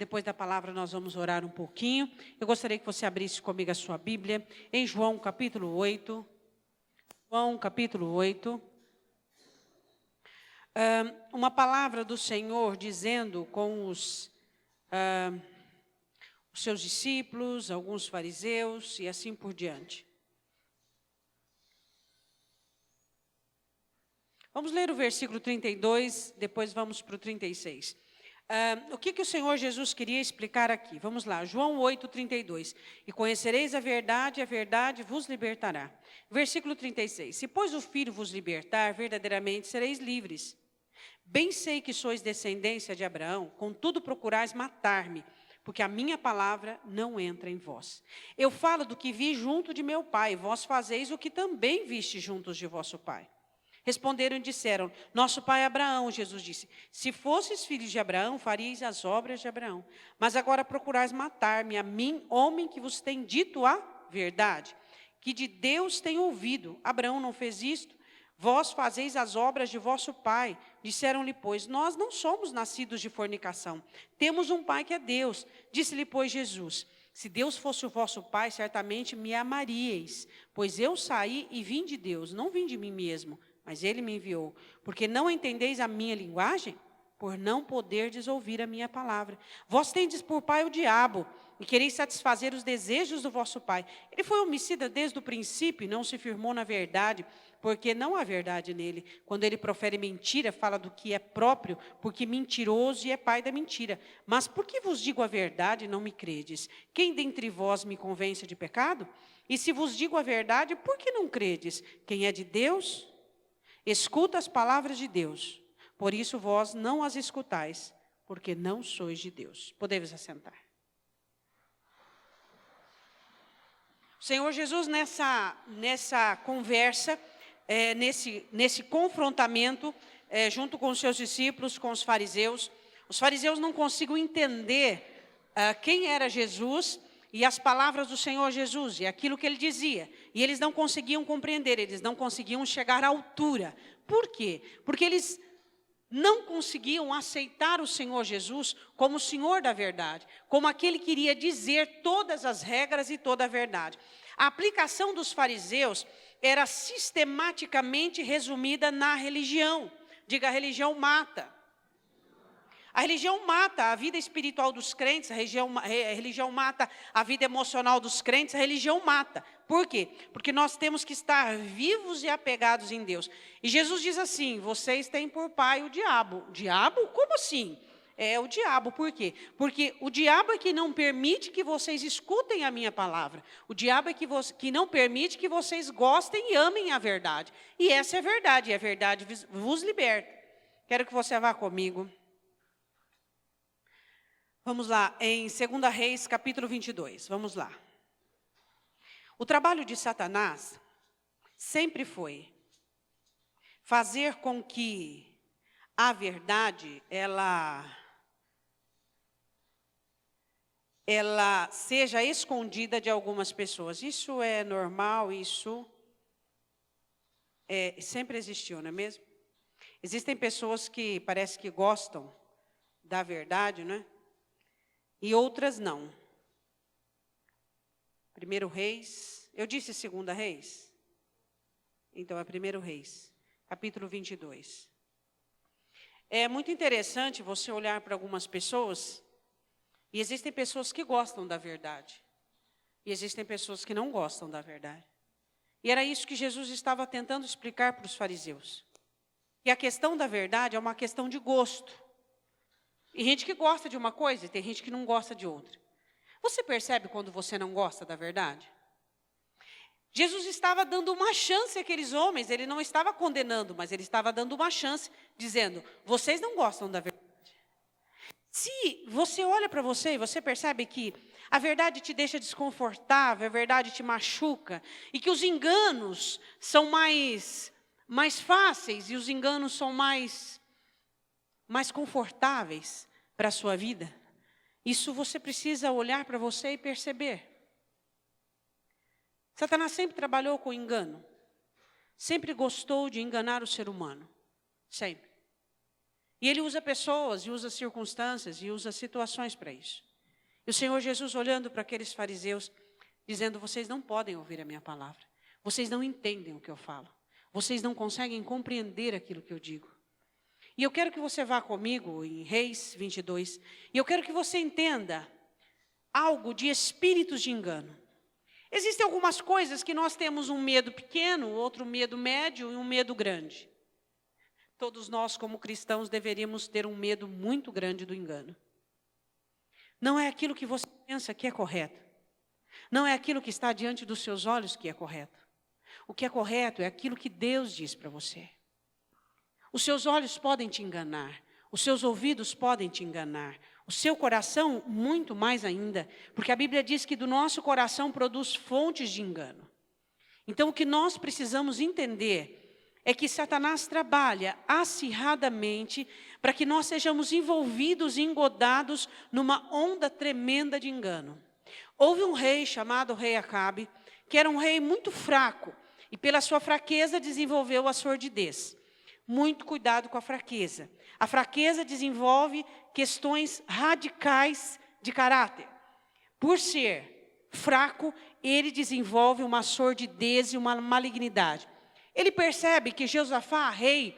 Depois da palavra nós vamos orar um pouquinho. Eu gostaria que você abrisse comigo a sua Bíblia em João capítulo 8. João capítulo 8. Uma palavra do Senhor dizendo com os seus discípulos, alguns fariseus e assim por diante. Vamos ler o versículo 32, depois vamos para o 36. O que o Senhor Jesus queria explicar aqui? Vamos lá, João 8, 32. E conhecereis a verdade vos libertará. Versículo 36. Se, pois, o Filho vos libertar, verdadeiramente sereis livres. Bem sei que sois descendência de Abraão, contudo procurais matar-me, porque a minha palavra não entra em vós. Eu falo do que vi junto de meu pai, vós fazeis o que também viste juntos de vosso pai. Responderam e disseram, nosso pai Abraão. Jesus disse, se fosses filhos de Abraão, faríeis as obras de Abraão. Mas agora procurais matar-me, a mim, homem que vos tem dito a verdade, que de Deus tem ouvido. Abraão não fez isto, vós fazeis as obras de vosso pai. Disseram-lhe, pois, nós não somos nascidos de fornicação, temos um pai que é Deus. Disse-lhe, pois, Jesus, se Deus fosse o vosso pai, certamente me amaríeis, pois eu saí e vim de Deus, não vim de mim mesmo, mas ele me enviou. Porque não entendeis a minha linguagem? Por não poderdes ouvir a minha palavra. Vós tendes por pai o diabo, e quereis satisfazer os desejos do vosso pai. Ele foi homicida desde o princípio, e não se firmou na verdade, porque não há verdade nele. Quando ele profere mentira, fala do que é próprio, porque mentiroso e é pai da mentira. Mas por que vos digo a verdade e não me credes? Quem dentre vós me convence de pecado? E se vos digo a verdade, por que não credes? Quem é de Deus, escuta as palavras de Deus, por isso vós não as escutais, porque não sois de Deus. Podemos assentar. O Senhor Jesus, nessa conversa, nesse confrontamento, junto com os seus discípulos, com os fariseus não conseguiam entender quem era Jesus e as palavras do Senhor Jesus, e aquilo que ele dizia. E eles não conseguiam compreender, eles não conseguiam chegar à altura. Por quê? Porque eles não conseguiam aceitar o Senhor Jesus como o Senhor da verdade, como aquele que iria dizer todas as regras e toda a verdade. A aplicação dos fariseus era sistematicamente resumida na religião. Diga, a religião mata. A religião mata a vida espiritual dos crentes, a religião mata a vida emocional dos crentes, a religião mata. Por quê? Porque nós temos que estar vivos e apegados em Deus. E Jesus diz assim, vocês têm por pai o diabo. Diabo? Como assim? É o diabo, por quê? Porque o diabo é que não permite que vocês escutem a minha palavra. O diabo é que não permite que vocês gostem e amem a verdade. E essa é a verdade, e a verdade vos liberta. Quero que você vá comigo. Vamos lá, em 2 Reis, capítulo 22, vamos lá. O trabalho de Satanás sempre foi fazer com que a verdade, ela seja escondida de algumas pessoas. Isso é normal, isso sempre existiu, não é mesmo? Existem pessoas que parece que gostam da verdade, não é? E outras não. 1 Reis, eu disse 2 Reis? Então é 1 Reis, capítulo 22. É muito interessante você olhar para algumas pessoas, e existem pessoas que gostam da verdade, e existem pessoas que não gostam da verdade. E era isso que Jesus estava tentando explicar para os fariseus. E a questão da verdade é uma questão de gosto. Tem gente que gosta de uma coisa e tem gente que não gosta de outra. Você percebe quando você não gosta da verdade? Jesus estava dando uma chance àqueles homens, ele não estava condenando, mas ele estava dando uma chance, dizendo, vocês não gostam da verdade. Se você olha para você e você percebe que a verdade te deixa desconfortável, a verdade te machuca, e que os enganos são mais fáceis e os enganos são mais confortáveis para a sua vida, isso você precisa olhar para você e perceber. Satanás sempre trabalhou com engano, sempre gostou de enganar o ser humano, sempre. E ele usa pessoas, e usa circunstâncias, e usa situações para isso. E o Senhor Jesus olhando para aqueles fariseus, dizendo, vocês não podem ouvir a minha palavra. Vocês não entendem o que eu falo. Vocês não conseguem compreender aquilo que eu digo. E eu quero que você vá comigo em Reis 22. E eu quero que você entenda algo de espíritos de engano. Existem algumas coisas que nós temos um medo pequeno, outro medo médio e um medo grande. Todos nós, como cristãos, deveríamos ter um medo muito grande do engano. Não é aquilo que você pensa que é correto. Não é aquilo que está diante dos seus olhos que é correto. O que é correto é aquilo que Deus diz para você. Os seus olhos podem te enganar. Os seus ouvidos podem te enganar. O seu coração, muito mais ainda. Porque a Bíblia diz que do nosso coração produz fontes de engano. Então, o que nós precisamos entender é que Satanás trabalha acirradamente para que nós sejamos envolvidos e engodados numa onda tremenda de engano. Houve um rei chamado rei Acabe, que era um rei muito fraco, e pela sua fraqueza desenvolveu a sordidez. Muito cuidado com a fraqueza. A fraqueza desenvolve questões radicais de caráter. Por ser fraco, ele desenvolve uma sordidez e uma malignidade. Ele percebe que Josafá, rei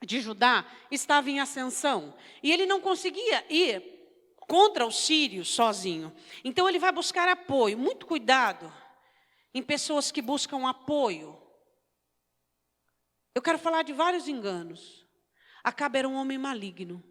de Judá, estava em ascensão. E ele não conseguia ir contra os sírios sozinho. Então ele vai buscar apoio. Muito cuidado em pessoas que buscam apoio. Eu quero falar de vários enganos. Acabe era um homem maligno.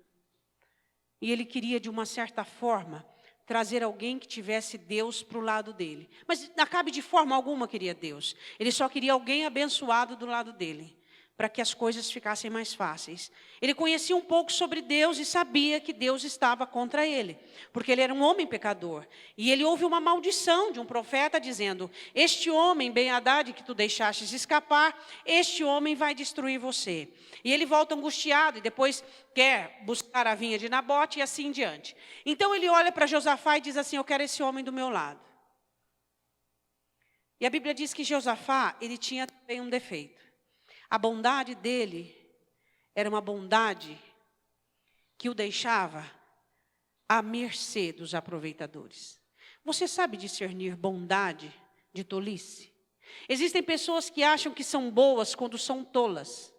E ele queria, de uma certa forma, trazer alguém que tivesse Deus para o lado dele. Mas Acabe de forma alguma queria Deus. Ele só queria alguém abençoado do lado dele, para que as coisas ficassem mais fáceis. Ele conhecia um pouco sobre Deus e sabia que Deus estava contra ele, porque ele era um homem pecador. E ele ouve uma maldição de um profeta dizendo, este homem, Ben-Hadad, que tu deixastes escapar, este homem vai destruir você. E ele volta angustiado e depois quer buscar a vinha de Nabote e assim em diante. Então ele olha para Josafá e diz assim, eu quero esse homem do meu lado. E a Bíblia diz que Josafá, ele tinha também um defeito. A bondade dele era uma bondade que o deixava à mercê dos aproveitadores. Você sabe discernir bondade de tolice? Existem pessoas que acham que são boas quando são tolas.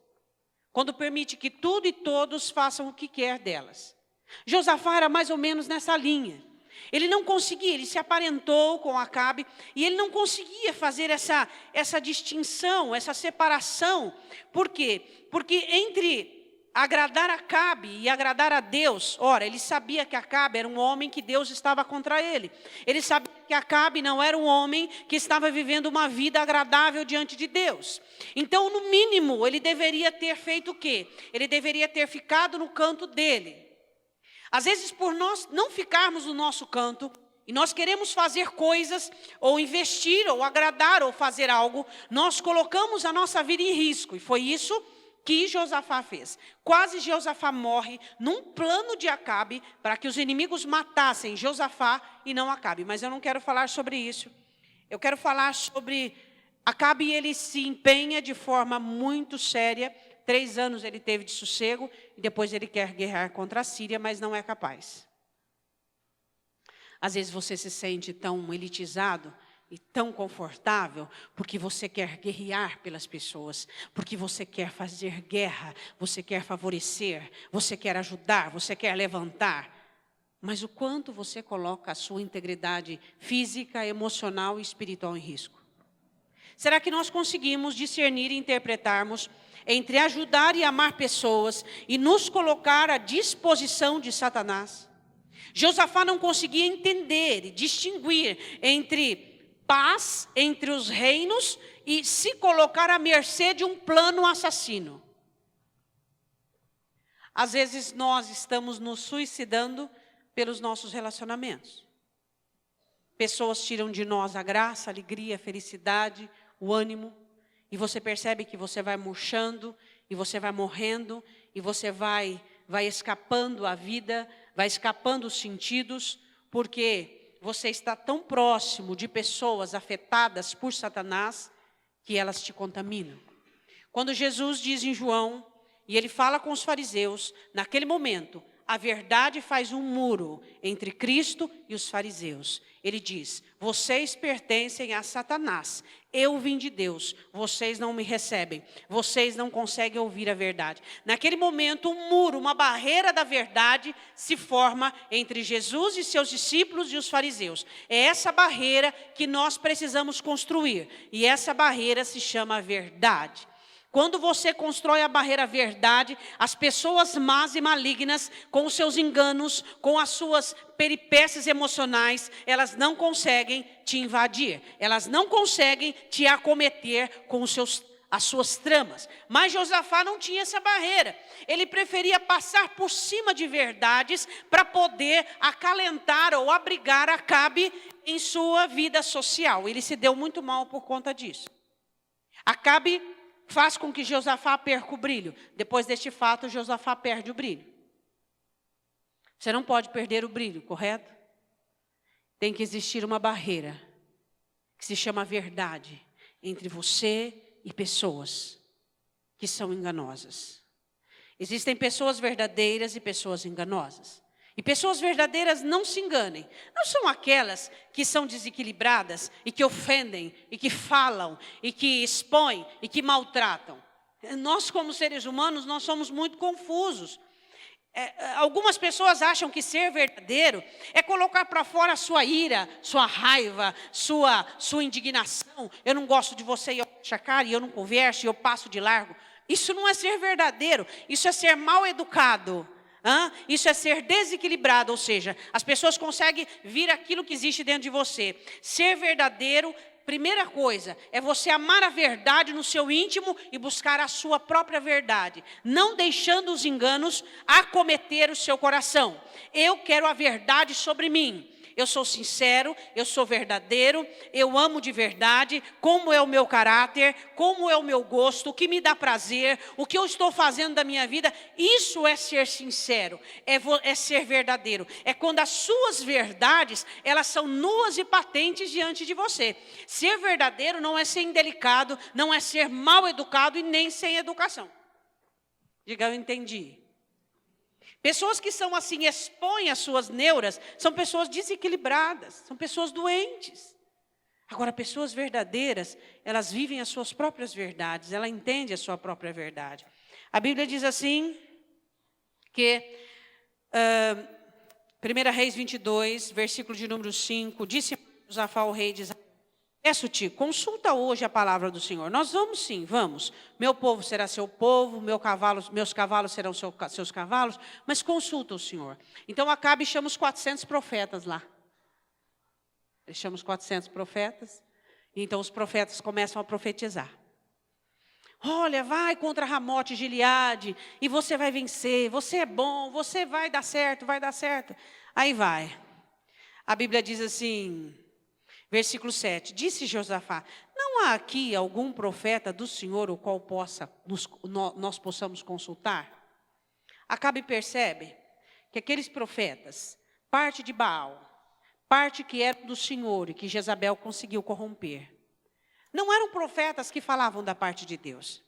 Quando permite que tudo e todos façam o que quer delas. Josafá era mais ou menos nessa linha. Ele não conseguia, ele se aparentou com Acabe e ele não conseguia fazer essa distinção, essa separação. Por quê? Porque entre agradar Acabe e agradar a Deus, ora, ele sabia que Acabe era um homem que Deus estava contra ele. Ele sabia que Acabe não era um homem que estava vivendo uma vida agradável diante de Deus. Então, no mínimo, ele deveria ter feito o quê? Ele deveria ter ficado no canto dele. Às vezes, por nós não ficarmos no nosso canto, e nós queremos fazer coisas, ou investir, ou agradar, ou fazer algo, nós colocamos a nossa vida em risco. E foi isso que Josafá fez. Quase Josafá morre num plano de Acabe, para que os inimigos matassem Josafá e não Acabe. Mas eu não quero falar sobre isso. Eu quero falar sobre Acabe, ele se empenha de forma muito séria. 3 anos ele teve de sossego, e depois ele quer guerrear contra a Síria, mas não é capaz. Às vezes você se sente tão elitizado e tão confortável, porque você quer guerrear pelas pessoas, porque você quer fazer guerra, você quer favorecer, você quer ajudar, você quer levantar. Mas o quanto você coloca a sua integridade física, emocional e espiritual em risco? Será que nós conseguimos discernir e interpretarmos entre ajudar e amar pessoas e nos colocar à disposição de Satanás? Josafá não conseguia entender e distinguir entre paz entre os reinos e se colocar à mercê de um plano assassino. Às vezes nós estamos nos suicidando pelos nossos relacionamentos. Pessoas tiram de nós a graça, a alegria, a felicidade, o ânimo. E você percebe que você vai murchando, e você vai morrendo, e você vai escapando a vida, vai escapando os sentidos, porque você está tão próximo de pessoas afetadas por Satanás, que elas te contaminam. Quando Jesus diz em João, E ele fala com os fariseus, naquele momento, a verdade faz um muro entre Cristo e os fariseus. Ele diz, vocês pertencem a Satanás, eu vim de Deus, vocês não me recebem, vocês não conseguem ouvir a verdade. Naquele momento, um muro, uma barreira da verdade se forma entre Jesus e seus discípulos e os fariseus. É essa barreira que nós precisamos construir, e essa barreira se chama verdade. Quando você constrói a barreira verdade, as pessoas más e malignas, com os seus enganos, com as suas peripécias emocionais, elas não conseguem te invadir, elas não conseguem te acometer com as suas tramas. Mas Josafá não tinha essa barreira, ele preferia passar por cima de verdades para poder acalentar ou abrigar Acabe em sua vida social. Ele se deu muito mal por conta disso. Acabe faz com que Josafá perca o brilho. Depois deste fato, Josafá perde o brilho. Você não pode perder o brilho, correto? Tem que existir uma barreira, que se chama verdade, entre você e pessoas que são enganosas. Existem pessoas verdadeiras e pessoas enganosas. E pessoas verdadeiras, não se enganem, não são aquelas que são desequilibradas e que ofendem, e que falam, e que expõem, e que maltratam. Nós, como seres humanos, nós somos muito confusos. Algumas pessoas acham que ser verdadeiro é colocar para fora a sua ira, sua raiva, sua indignação. Eu não gosto de você e eu fecho a cara, e eu não converso, e eu passo de largo. Isso não é ser verdadeiro, isso é ser mal educado. Isso é ser desequilibrado, ou seja, as pessoas conseguem vir aquilo que existe dentro de você. Ser verdadeiro, primeira coisa, é você amar a verdade no seu íntimo e buscar a sua própria verdade, não deixando os enganos acometer o seu coração. Eu quero a verdade sobre mim. Eu sou sincero, eu sou verdadeiro, eu amo de verdade, como é o meu caráter, como é o meu gosto, o que me dá prazer, o que eu estou fazendo da minha vida. Isso é ser sincero, é ser verdadeiro. É quando as suas verdades, elas são nuas e patentes diante de você. Ser verdadeiro não é ser indelicado, não é ser mal educado e nem sem educação. Diga, eu entendi. Pessoas que são assim, expõem as suas neuras, são pessoas desequilibradas, são pessoas doentes. Agora, pessoas verdadeiras, elas vivem as suas próprias verdades, ela entende a sua própria verdade. A Bíblia diz assim, que 1 Reis 22, versículo de número 5, disse Josafá ao rei de Israel, peço-te, consulta hoje a palavra do Senhor. Nós vamos sim, vamos. Meu povo será seu povo, meus cavalos serão seus cavalos, mas consulta o Senhor. Então Acabe chama os 400 profetas lá. Ele chama os 400 profetas, e então os profetas começam a profetizar. Olha, vai contra Ramote e Gileade, e você vai vencer, você é bom, você vai dar certo, vai dar certo. Aí vai. A Bíblia diz assim... Versículo 7, disse Josafá, não há aqui algum profeta do Senhor o qual nós possamos consultar? Acabe percebe que aqueles profetas, parte de Baal, parte que era do Senhor e que Jezabel conseguiu corromper, não eram profetas que falavam da parte de Deus.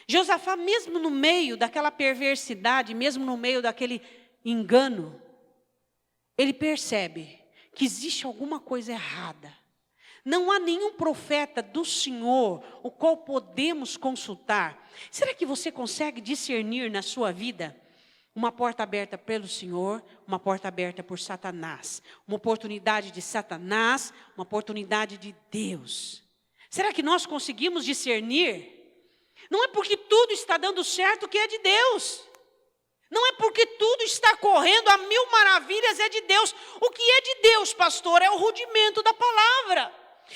Josafá, mesmo no meio daquela perversidade, mesmo no meio daquele engano, ele percebe que existe alguma coisa errada. Não há nenhum profeta do Senhor o qual podemos consultar. Será que você consegue discernir na sua vida uma porta aberta pelo Senhor, uma porta aberta por Satanás? Uma oportunidade de Satanás, uma oportunidade de Deus. Será que nós conseguimos discernir? Não é porque tudo está dando certo que é de Deus. Não é porque tudo está correndo a mil maravilhas, é de Deus. O que é de Deus, pastor, é o rudimento da palavra.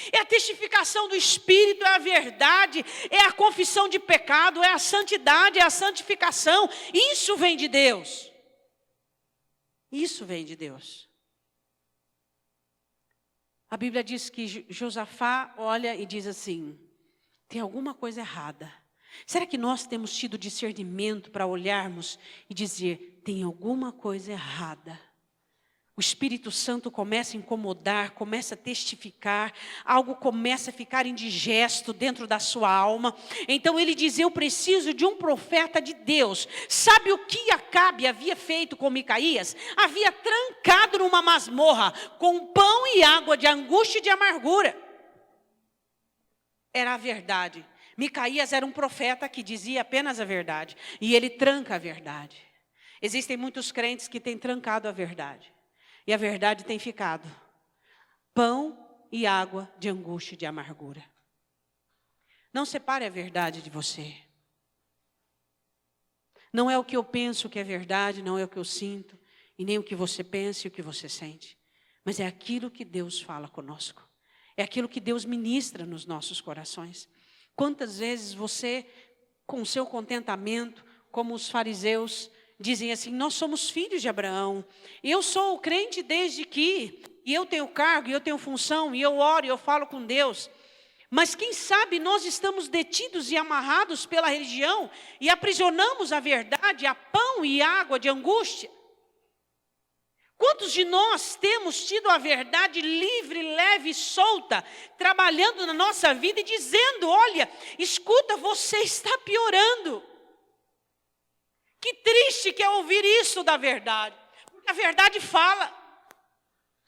É a testificação do Espírito, é a verdade, é a confissão de pecado, é a santidade, é a santificação. Isso vem de Deus. Isso vem de Deus. A Bíblia diz que Josafá olha e diz assim, tem alguma coisa errada. Será que nós temos tido discernimento para olharmos e dizer, tem alguma coisa errada o Espírito Santo começa a incomodar, começa a testificar, algo começa a ficar indigesto dentro da sua alma. Então ele diz, eu preciso de um profeta de Deus. Sabe o que Acabe havia feito com Micaías? Havia trancado numa masmorra, com pão e água de angústia e de amargura. Era a verdade. Micaías era um profeta que dizia apenas a verdade, e ele tranca a verdade. Existem muitos crentes que têm trancado a verdade. E a verdade tem ficado pão e água de angústia e de amargura. Não separe a verdade de você. Não é o que eu penso que é verdade, não é o que eu sinto, e nem o que você pensa e o que você sente. Mas é aquilo que Deus fala conosco. É aquilo que Deus ministra nos nossos corações. Quantas vezes você, com o seu contentamento, como os fariseus, dizem assim, nós somos filhos de Abraão, eu sou crente desde que, e eu tenho cargo, e eu tenho função, e eu oro, e eu falo com Deus. Mas quem sabe nós estamos detidos e amarrados pela religião, e aprisionamos a verdade a pão e água de angústia. Quantos de nós temos tido a verdade livre, leve e solta, trabalhando na nossa vida e dizendo, olha, escuta, você está piorando. Que triste que é ouvir isso da verdade. Porque a verdade fala.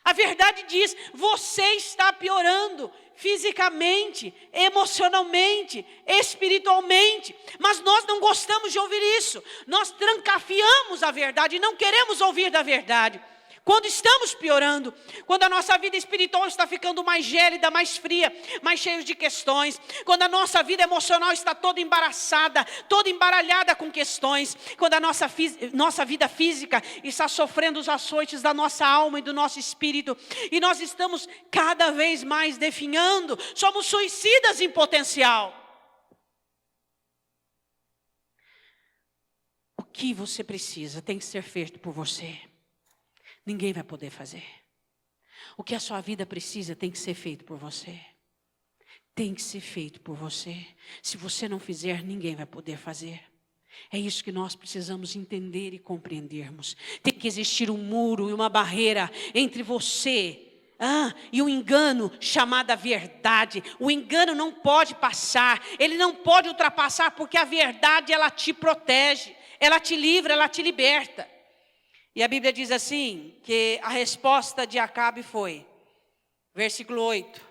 A verdade diz, você está piorando fisicamente, emocionalmente, espiritualmente. Mas nós não gostamos de ouvir isso. Nós trancafiamos a verdade e não queremos ouvir da verdade. Quando estamos piorando, quando a nossa vida espiritual está ficando mais gélida, mais fria, mais cheia de questões, quando a nossa vida emocional está toda embaraçada, toda embaralhada com questões, quando a nossa vida física está sofrendo os açoites da nossa alma e do nosso espírito, e nós estamos cada vez mais definhando, somos suicidas em potencial. O que você precisa tem que ser feito por você. Ninguém vai poder fazer. O que a sua vida precisa tem que ser feito por você. Tem que ser feito por você. Se você não fizer, ninguém vai poder fazer. É isso que nós precisamos entender e compreendermos. Tem que existir um muro e uma barreira entre você e o engano chamada verdade. O engano não pode passar. Ele não pode ultrapassar porque a verdade ela te protege. Ela te livra, ela te liberta. E a Bíblia diz assim, que a resposta de Acabe foi, versículo 8.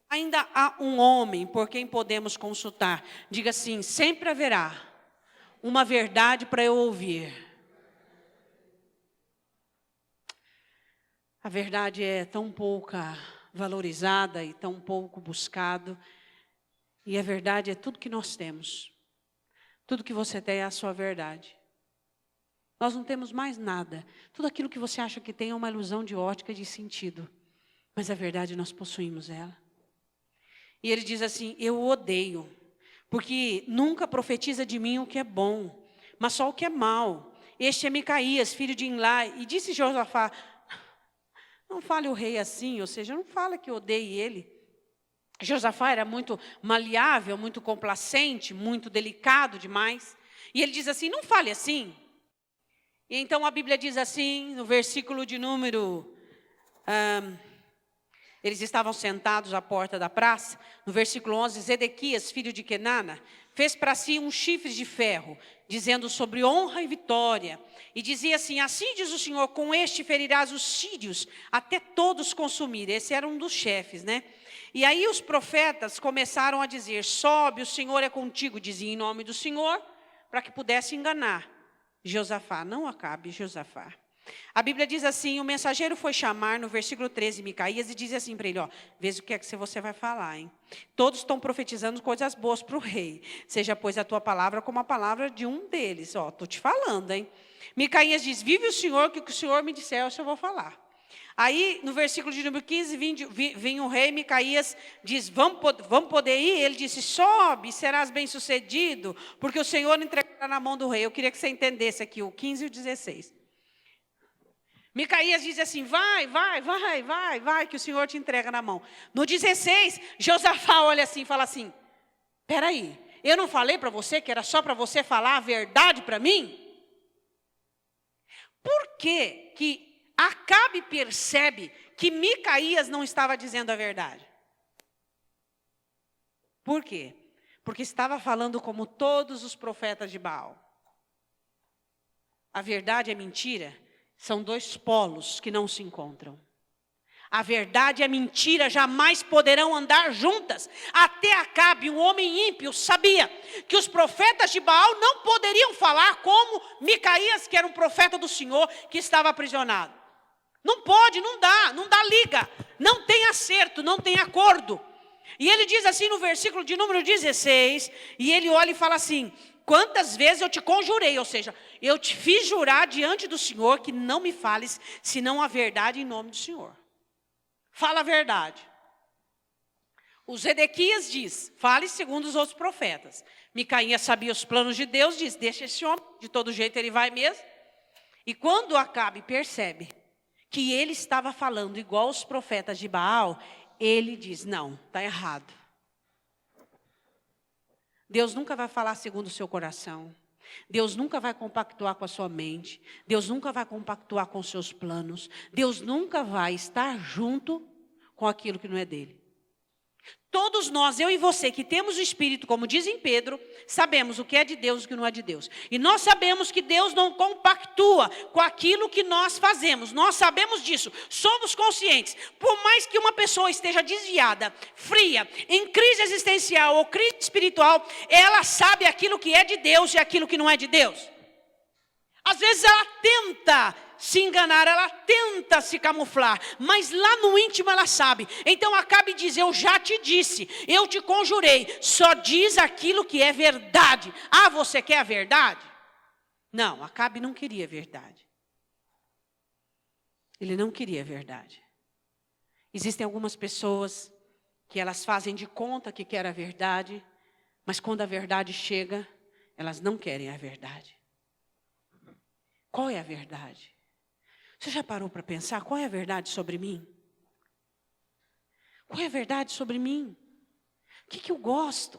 Ainda há um homem por quem podemos consultar. Diga assim, sempre haverá uma verdade para eu ouvir. A verdade é tão pouca valorizada e tão pouco buscado. E a verdade é tudo que nós temos. Tudo que você tem é a sua verdade. Nós não temos mais nada. Tudo aquilo que você acha que tem é uma ilusão de ótica e de sentido. Mas a verdade nós possuímos ela. E ele diz assim, eu o odeio, porque nunca profetiza de mim o que é bom, mas só o que é mal. Este é Micaías, filho de Imlá. E disse Josafá, não fale o rei assim, ou seja, não fala que odeie ele. Josafá era muito maleável, muito complacente, muito delicado demais. E ele diz assim, não fale assim. E então a Bíblia diz assim, no versículo de número... eles estavam sentados à porta da praça. No versículo 11, Zedequias, filho de Kenana, fez para si um chifre de ferro, dizendo sobre honra e vitória. E dizia assim, assim diz o Senhor, com este ferirás os sírios, até todos consumir. Esse era um dos chefes, né? E aí os profetas começaram a dizer, sobe, o Senhor é contigo, dizia em nome do Senhor, para que pudesse enganar Josafá, não Acabe, Josafá. A Bíblia diz assim, o mensageiro foi chamar, no versículo 13, Micaías, e diz assim para ele, veja o que é que você vai falar, hein? Todos estão profetizando coisas boas para o rei. Seja, pois, a tua palavra como a palavra de um deles. Estou te falando, hein? Micaías diz, vive o Senhor, que o que o Senhor me disser, eu vou falar. Aí, no versículo de número 15, vem o rei, Micaías diz, vamos poder ir? Ele disse, sobe, serás bem sucedido, porque o Senhor entregará na mão do rei. Eu queria que você entendesse aqui o 15 e o 16. Micaías diz assim, vai, que o Senhor te entrega na mão. No 16, Josafá olha assim e fala assim, peraí, eu não falei para você que era só para você falar a verdade para mim? Por que Acabe percebe que Micaías não estava dizendo a verdade. Por quê? Porque estava falando como todos os profetas de Baal. A verdade e a mentira são dois polos que não se encontram. A verdade e a mentira jamais poderão andar juntas. Até Acabe, um homem ímpio, sabia que os profetas de Baal não poderiam falar como Micaías, que era um profeta do Senhor, que estava aprisionado. Não pode, não dá liga, não tem acerto, não tem acordo. E ele diz assim no versículo de número 16, e ele olha e fala assim: quantas vezes eu te conjurei, ou seja, eu te fiz jurar diante do Senhor que não me fales, senão a verdade em nome do Senhor. Fala a verdade. O Zedequias diz, fale segundo os outros profetas. Micaías sabia os planos de Deus, diz, deixa esse homem, de todo jeito ele vai mesmo. E quando Acabe percebe que ele estava falando igual os profetas de Baal, ele diz, não, está errado. Deus nunca vai falar segundo o seu coração. Deus nunca vai compactuar com a sua mente. Deus nunca vai compactuar com os seus planos. Deus nunca vai estar junto com aquilo que não é dele. Todos nós, eu e você, que temos o Espírito, como diz em Pedro, sabemos o que é de Deus e o que não é de Deus. E nós sabemos que Deus não compactua com aquilo que nós fazemos. Nós sabemos disso, somos conscientes. Por mais que uma pessoa esteja desviada, fria, em crise existencial ou crise espiritual, ela sabe aquilo que é de Deus e aquilo que não é de Deus. Às vezes ela tenta se enganar, ela tenta se camuflar, mas lá no íntimo ela sabe. Então Acabe diz, eu já te disse, eu te conjurei, só diz aquilo que é verdade. Ah, você quer a verdade? Não, Acabe não queria a verdade. Ele não queria a verdade. Existem algumas pessoas que elas fazem de conta que querem a verdade, mas quando a verdade chega, elas não querem a verdade. Qual é a verdade? Você já parou para pensar qual é a verdade sobre mim? Qual é a verdade sobre mim? O que eu gosto?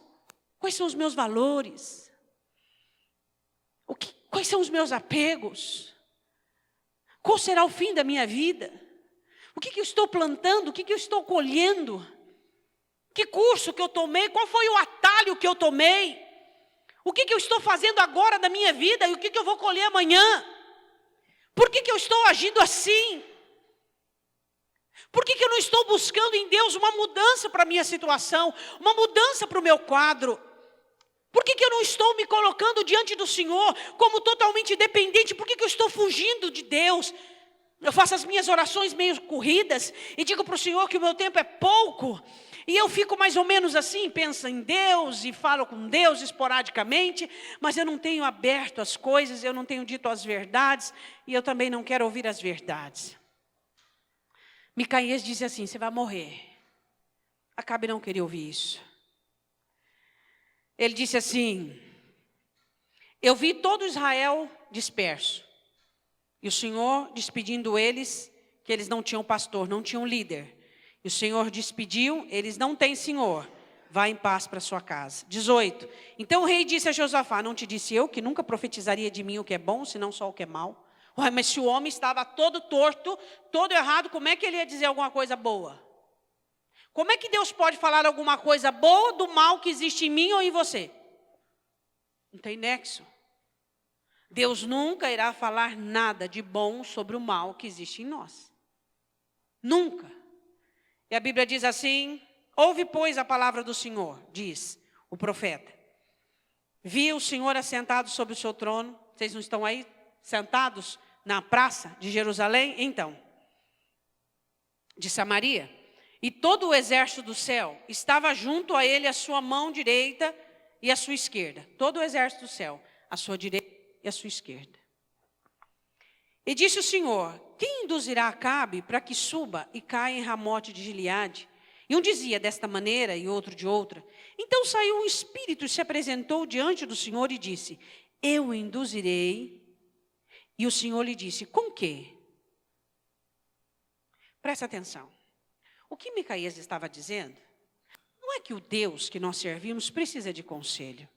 Quais são os meus valores? Quais são os meus apegos? Qual será o fim da minha vida? O que eu estou plantando? O que eu estou colhendo? Que curso que eu tomei? Qual foi o atalho que eu tomei? O que eu estou fazendo agora da minha vida e o que eu vou colher amanhã? Por que eu estou agindo assim? Por que eu não estou buscando em Deus uma mudança para a minha situação? Uma mudança para o meu quadro? Por que eu não estou me colocando diante do Senhor como totalmente dependente? Por que eu estou fugindo de Deus? Eu faço as minhas orações meio corridas e digo para o Senhor que o meu tempo é pouco. E eu fico mais ou menos assim, penso em Deus e falo com Deus esporadicamente, mas eu não tenho aberto as coisas, eu não tenho dito as verdades e eu também não quero ouvir as verdades. Micaías disse assim, você vai morrer. Acabe não querer ouvir isso. Ele disse assim, eu vi todo Israel disperso. E o Senhor despedindo eles, que eles não tinham pastor, não tinham líder. E o Senhor despediu, eles não têm senhor. Vá em paz para sua casa. 18. Então o rei disse a Josafá, não te disse eu que nunca profetizaria de mim o que é bom, senão só o que é mal? Ué, mas se o homem estava todo torto, todo errado, como é que ele ia dizer alguma coisa boa? Como é que Deus pode falar alguma coisa boa do mal que existe em mim ou em você? Não tem nexo. Deus nunca irá falar nada de bom sobre o mal que existe em nós. Nunca. E a Bíblia diz assim, ouve, pois, a palavra do Senhor, diz o profeta. Vi o Senhor assentado sobre o seu trono. Vocês não estão aí sentados na praça de Jerusalém? Então, de Samaria. E todo o exército do céu estava junto a ele, a sua mão direita e a sua esquerda. Todo o exército do céu, a sua direita e a sua esquerda. E disse o Senhor, quem induzirá Acabe para que suba e caia em Ramote de Gileade? E um dizia desta maneira e outro de outra. Então saiu um espírito e se apresentou diante do Senhor e disse, eu o induzirei. E o Senhor lhe disse, com quê? Presta atenção. O que Micaías estava dizendo, não é que o Deus que nós servimos precisa de conselho.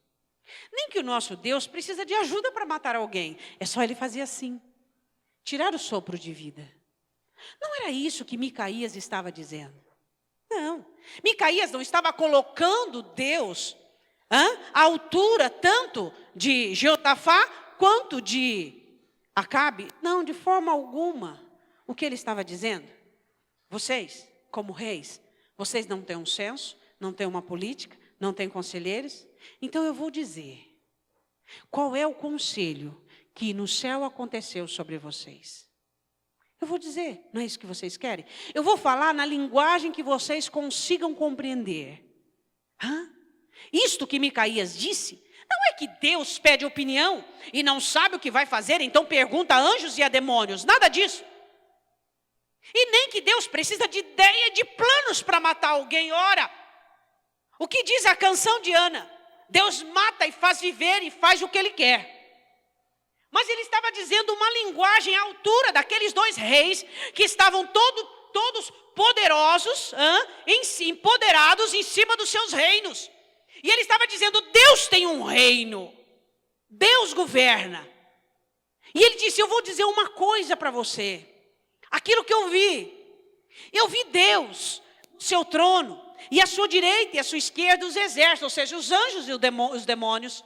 Nem que o nosso Deus precisa de ajuda para matar alguém. É só ele fazer assim. Tirar o sopro de vida. Não era isso que Micaías estava dizendo. Não. Micaías não estava colocando Deus à altura tanto de Josafá quanto de Acabe. Não, de forma alguma. O que ele estava dizendo? Vocês, como reis, vocês não têm um senso, não têm uma política, não têm conselheiros. Então eu vou dizer, qual é o conselho que no céu aconteceu sobre vocês? Eu vou dizer, não é isso que vocês querem? Eu vou falar na linguagem que vocês consigam compreender. Isto que Micaías disse, não é que Deus pede opinião e não sabe o que vai fazer, então pergunta a anjos e a demônios, nada disso. E nem que Deus precisa de ideia, de planos para matar alguém. Ora, o que diz a canção de Ana? Deus mata e faz viver e faz o que Ele quer. Mas ele estava dizendo uma linguagem à altura daqueles dois reis que estavam todos poderosos, empoderados em cima dos seus reinos. E ele estava dizendo, Deus tem um reino, Deus governa. E ele disse, eu vou dizer uma coisa para você. Aquilo que eu vi Deus no seu trono, e à sua direita e à sua esquerda os exércitos, ou seja, os anjos e os demônios,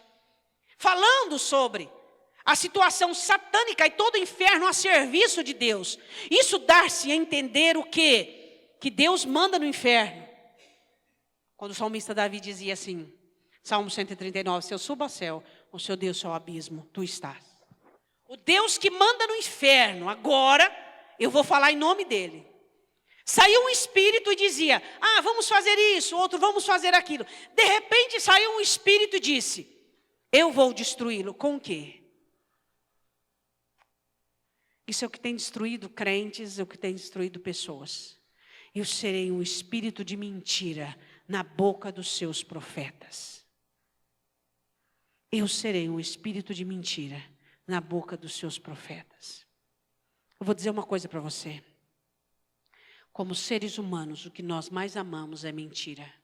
falando sobre a situação satânica e todo o inferno a serviço de Deus. Isso dá-se a entender o quê? Que Deus manda no inferno. Quando o salmista Davi dizia assim, Salmo 139, se eu subo ao céu, o seu Deus, seu abismo, tu estás. O Deus que manda no inferno, agora eu vou falar em nome dele. Saiu um espírito e dizia, vamos fazer isso, outro vamos fazer aquilo. De repente saiu um espírito e disse, eu vou destruí-lo. Com o quê? Isso é o que tem destruído crentes, é o que tem destruído pessoas. Eu serei um espírito de mentira na boca dos seus profetas. Eu serei um espírito de mentira na boca dos seus profetas. Eu vou dizer uma coisa para você. Como seres humanos, o que nós mais amamos é mentira.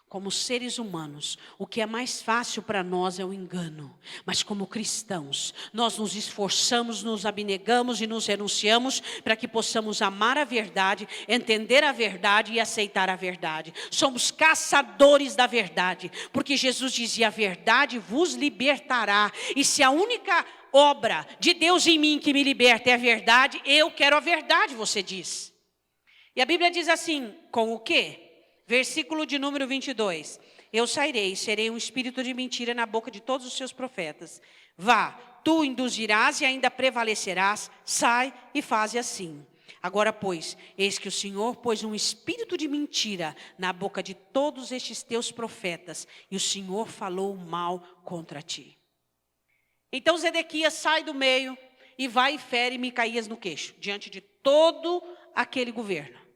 Como seres humanos, o que é mais fácil para nós é o engano. Mas como cristãos, nós nos esforçamos, nos abnegamos e nos renunciamos para que possamos amar a verdade, entender a verdade e aceitar a verdade. Somos caçadores da verdade, porque Jesus dizia, a verdade vos libertará. E se a única obra de Deus em mim que me liberta é a verdade, eu quero a verdade, você diz. E a Bíblia diz assim, com o quê? Versículo de número 22. Eu sairei e serei um espírito de mentira na boca de todos os seus profetas. Vá, tu induzirás e ainda prevalecerás. Sai e faze assim. Agora, pois, eis que o Senhor pôs um espírito de mentira na boca de todos estes teus profetas. E o Senhor falou mal contra ti. Então Zedequias sai do meio e vai e fere Micaías no queixo. Diante de todo aquele governo.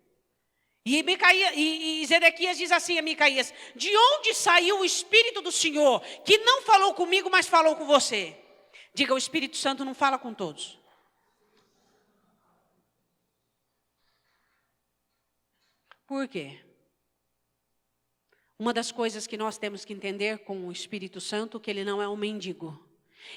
E Zedequias diz assim a Micaías, de onde saiu o Espírito do Senhor, que não falou comigo, mas falou com você? Diga, o Espírito Santo não fala com todos. Por quê? Uma das coisas que nós temos que entender com o Espírito Santo, é que ele não é um mendigo.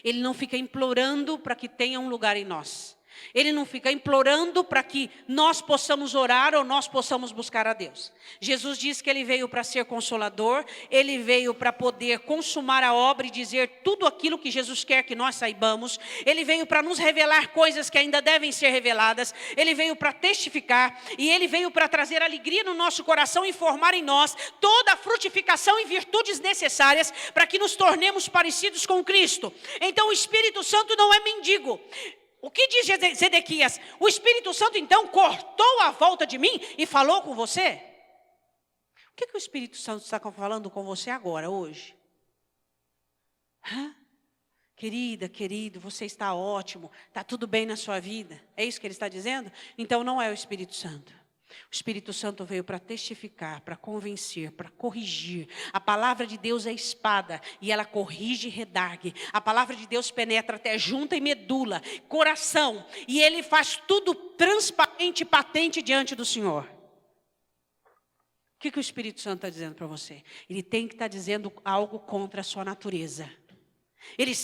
Ele não fica implorando para que tenha um lugar em nós. Ele não fica implorando para que nós possamos orar ou nós possamos buscar a Deus. Jesus disse que ele veio para ser consolador, ele veio para poder consumar a obra e dizer tudo aquilo que Jesus quer que nós saibamos. Ele veio para nos revelar coisas que ainda devem ser reveladas. Ele veio para testificar e ele veio para trazer alegria no nosso coração e formar em nós toda a frutificação e virtudes necessárias para que nos tornemos parecidos com Cristo. Então o Espírito Santo não é mendigo. O que diz Zedequias? O Espírito Santo então cortou a volta de mim e falou com você? O que o Espírito Santo está falando com você agora, hoje? Querida, querido, você está ótimo, está tudo bem na sua vida. É isso que ele está dizendo? Então não é o Espírito Santo. O Espírito Santo veio para testificar, para convencer, para corrigir. A palavra de Deus é espada e ela corrige e redargue. A palavra de Deus penetra até junta e medula, coração. E ele faz tudo transparente e patente diante do Senhor. O que o Espírito Santo está dizendo para você? Ele tem que estar dizendo algo contra a sua natureza. Ele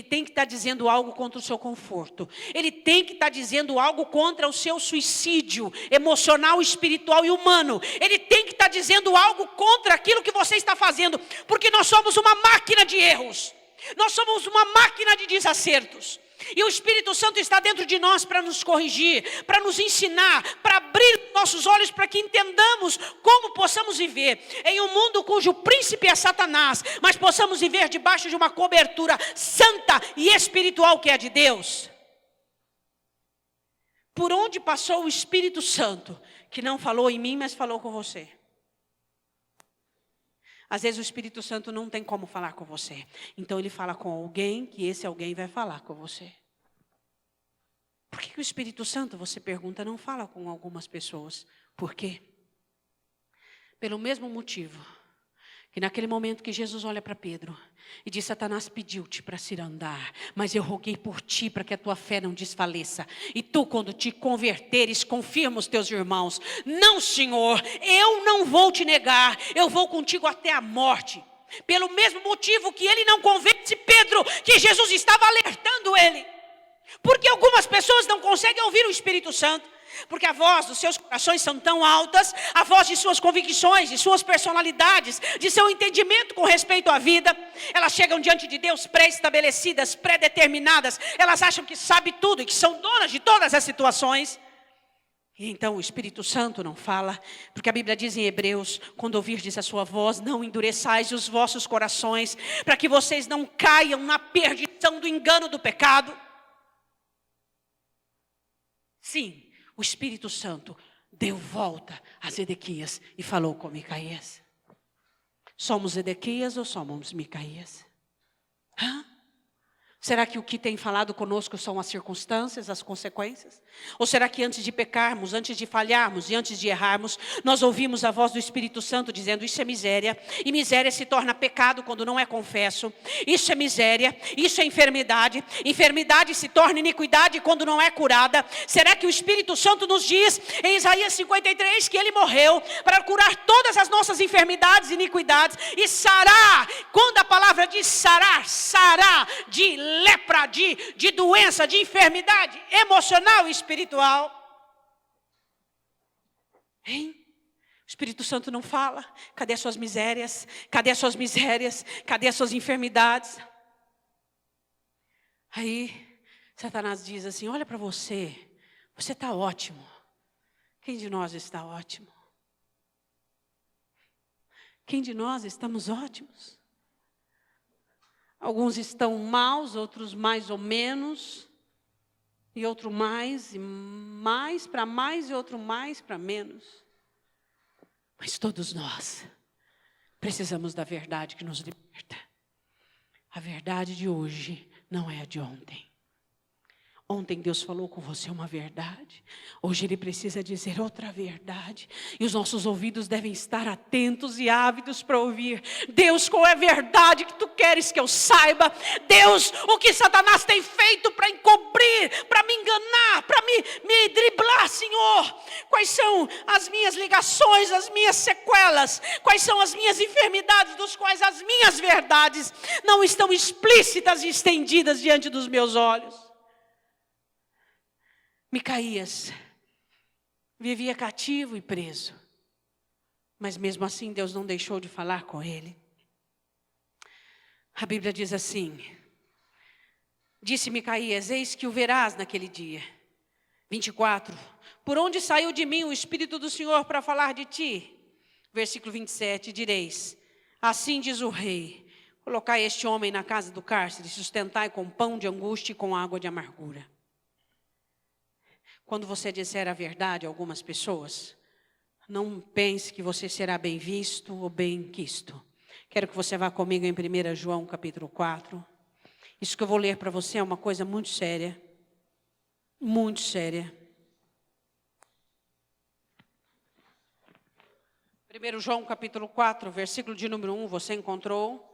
tem que estar dizendo algo contra o seu conforto. Ele tem que estar dizendo algo contra o seu suicídio emocional, espiritual e humano. Ele tem que estar dizendo algo contra aquilo que você está fazendo. Porque nós somos uma máquina de erros. Nós somos uma máquina de desacertos. E o Espírito Santo está dentro de nós para nos corrigir, para nos ensinar, para abrir nossos olhos para que entendamos como possamos viver em um mundo cujo príncipe é Satanás, mas possamos viver debaixo de uma cobertura santa e espiritual que é de Deus. Por onde passou o Espírito Santo, que não falou em mim, mas falou com você? Às vezes o Espírito Santo não tem como falar com você. Então ele fala com alguém, que esse alguém vai falar com você. Por que o Espírito Santo, você pergunta, não fala com algumas pessoas? Por quê? Pelo mesmo motivo que naquele momento que Jesus olha para Pedro e diz: Satanás pediu-te para se andar, mas eu roguei por ti para que a tua fé não desfaleça. E tu, quando te converteres, confirma os teus irmãos. Não, Senhor, eu não vou te negar, eu vou contigo até a morte. Pelo mesmo motivo que ele não convence Pedro, que Jesus estava alertando ele. Porque algumas pessoas não conseguem ouvir o Espírito Santo. Porque a voz dos seus corações são tão altas, a voz de suas convicções, de suas personalidades, de seu entendimento com respeito à vida, elas chegam diante de Deus pré-estabelecidas, pré-determinadas, elas acham que sabem tudo e que são donas de todas as situações. E então o Espírito Santo não fala, porque a Bíblia diz em Hebreus: quando ouvirdes a sua voz, não endureçais os vossos corações, para que vocês não caiam na perdição do engano do pecado. Sim, o Espírito Santo deu volta a Zedequias e falou com Micaías. Somos Zedequias ou somos Micaías? Será que o que tem falado conosco são as circunstâncias, as consequências? Ou será que antes de pecarmos, antes de falharmos e antes de errarmos, nós ouvimos a voz do Espírito Santo dizendo: isso é miséria, e miséria se torna pecado quando não é confesso. Isso é miséria, isso é enfermidade, enfermidade se torna iniquidade quando não é curada. Será que o Espírito Santo nos diz em Isaías 53 que ele morreu para curar todas as nossas enfermidades e iniquidades e sarar? Quando a palavra diz sarar, sarar de lepra, de doença, de enfermidade emocional e espiritual. Hein? O Espírito Santo não fala. Cadê as suas misérias? Cadê as suas misérias? Cadê as suas enfermidades? Aí Satanás diz assim: olha para você, você está ótimo. Quem de nós está ótimo? Quem de nós estamos ótimos? Alguns estão maus, outros mais ou menos, e outro mais, e mais para mais, e outro mais para menos. Mas todos nós precisamos da verdade que nos liberta. A verdade de hoje não é a de ontem. Ontem Deus falou com você uma verdade. Hoje Ele precisa dizer outra verdade. E os nossos ouvidos devem estar atentos e ávidos para ouvir. Deus, qual é a verdade que Tu queres que eu saiba? Deus, o que Satanás tem feito para encobrir, para me enganar, para me driblar, Senhor? Quais são as minhas ligações, as minhas sequelas? Quais são as minhas enfermidades, dos quais as minhas verdades não estão explícitas e estendidas diante dos meus olhos? Micaías vivia cativo e preso, mas mesmo assim Deus não deixou de falar com ele. A Bíblia diz assim: disse Micaías: eis que o verás naquele dia. 24, por onde saiu de mim o Espírito do Senhor para falar de ti? Versículo 27, direis: assim diz o rei, colocai este homem na casa do cárcere, sustentai com pão de angústia e com água de amargura. Quando você disser a verdade a algumas pessoas, não pense que você será bem visto ou bem quisto. Quero que você vá comigo em 1 João capítulo 4. Isso que eu vou ler para você é uma coisa muito séria. Muito séria. 1 João capítulo 4, versículo de número 1, você encontrou?